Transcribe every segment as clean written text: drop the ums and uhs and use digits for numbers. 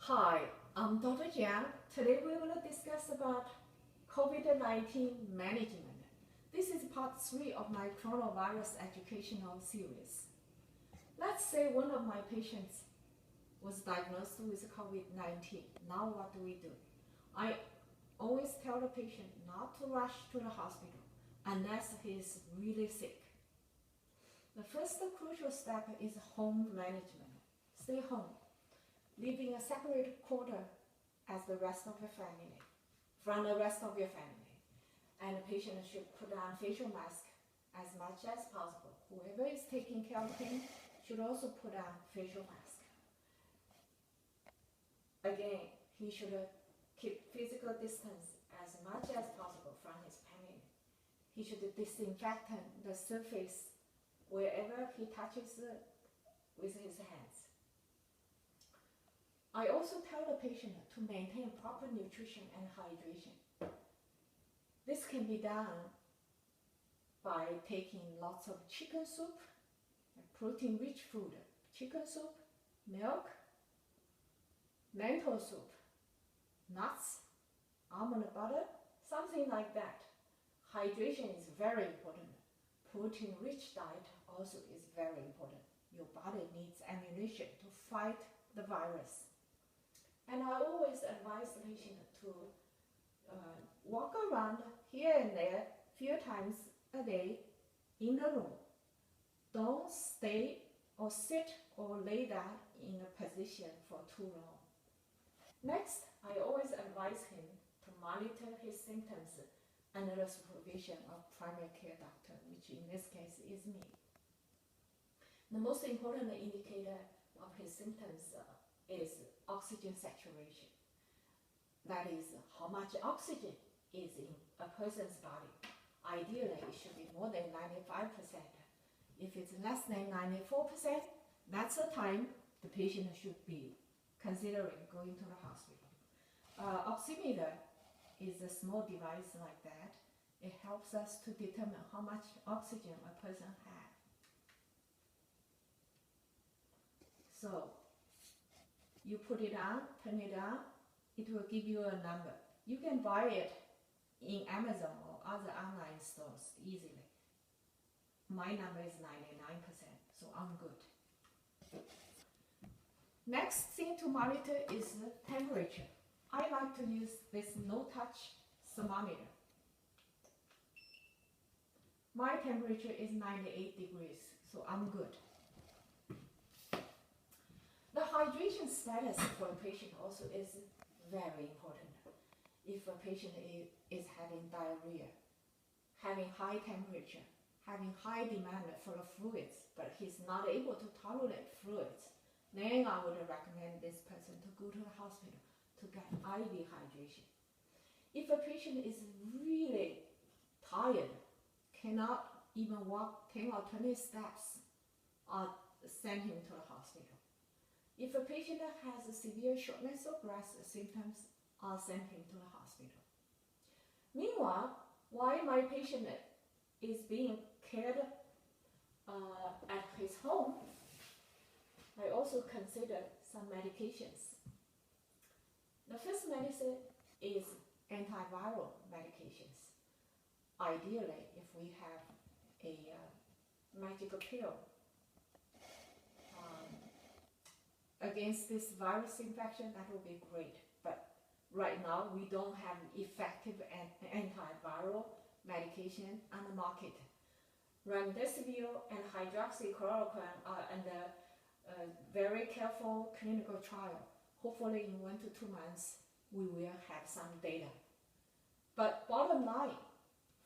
Hi, I'm Dr. Jiang. Today we're going to discuss about COVID-19 management. This is part 3 of my coronavirus educational series. Let's say one of my patients was diagnosed with COVID-19. Now what do? I always tell the patient not to rush to the hospital unless he is really sick. The first crucial step is home management. Stay home, living a separate quarter as the rest of your family, from the rest of your family. And the patient should put on facial mask as much as possible. Whoever is taking care of him should also put on facial mask. Again, he should keep physical distance as much as possible from his family. He should disinfect the surface wherever he touches with his hands. I also tell the patient to maintain proper nutrition and hydration. This can be done by taking lots of chicken soup, protein-rich food, chicken soup, milk, lentil soup, nuts, almond butter, something like that. Hydration is very important. Protein-rich diet also is very important. Your body needs ammunition to fight the virus. And I always advise the patient to walk around here and there a few times a day in the room. Don't stay or sit or lay down in a position for too long. Next, I always advise him to monitor his symptoms under the supervision of primary care doctor, which in this case is me. The most important indicator of his symptoms is oxygen saturation. That is how much oxygen is in a person's body. Ideally, it should be more than 95%. If it's less than 94%, that's the time the patient should be considering going to the hospital. Oximeter is a small device like that. It helps us to determine how much oxygen a person has. So, you put it on, turn it on, it will give you a number. You can buy it in Amazon or other online stores easily. My number is 99%, so I'm good. Next thing to monitor is the temperature. I like to use this no-touch thermometer. My temperature is 98 degrees, so I'm good. The hydration status for a patient also is very important. If a patient is having diarrhea, having high temperature, having high demand for the fluids, but he's not able to tolerate fluids, then I would recommend this person to go to the hospital to get IV hydration. If a patient is really tired, cannot even walk 10 or 20 steps, I'll send him to the hospital. If a patient has a severe shortness of breath symptoms, I'll send him to the hospital. Meanwhile, while my patient is being cared at his home, I also consider some medications. The first medicine is antiviral medications. Ideally, if we have a magical pill against this virus infection, that would be great. But right now, we don't have effective antiviral medication on the market. Remdesivir and hydroxychloroquine are under very careful clinical trial. Hopefully in 1 to 2 months, we will have some data. But bottom line,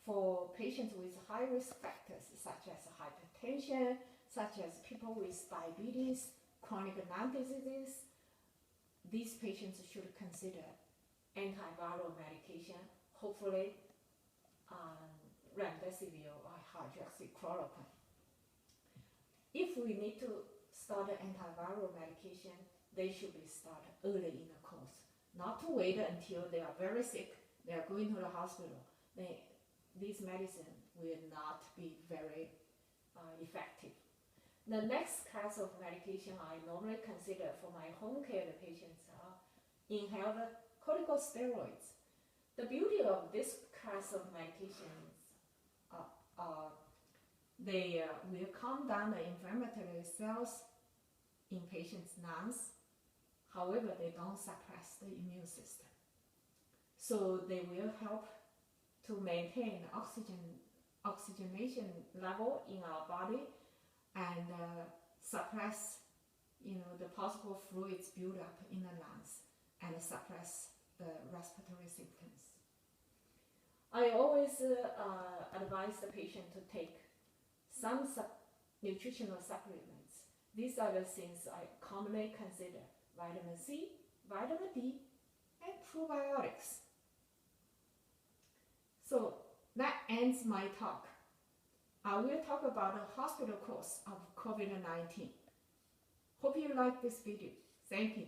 for patients with high-risk factors such as hypertension, such as people with diabetes, chronic lung diseases, these patients should consider antiviral medication, hopefully remdesivir or hydroxychloroquine. If we need to start an antiviral medication, they should be started early in the course, not to wait until they are very sick, they are going to the hospital. These medicines will not be very effective. The next class of medication I normally consider for my home care patients are inhaled corticosteroids. The beauty of this class of medications they will calm down the inflammatory cells in patients' lungs. However, they don't suppress the immune system. So they will help to maintain oxygenation level in our body and suppress the possible fluids buildup in the lungs and suppress the respiratory symptoms. I always advise the patient to take some nutritional supplements. These are the things I commonly consider: vitamin C, vitamin D, and probiotics. So that ends my talk. I will talk about the hospital course of COVID-19. Hope you like this video. Thank you.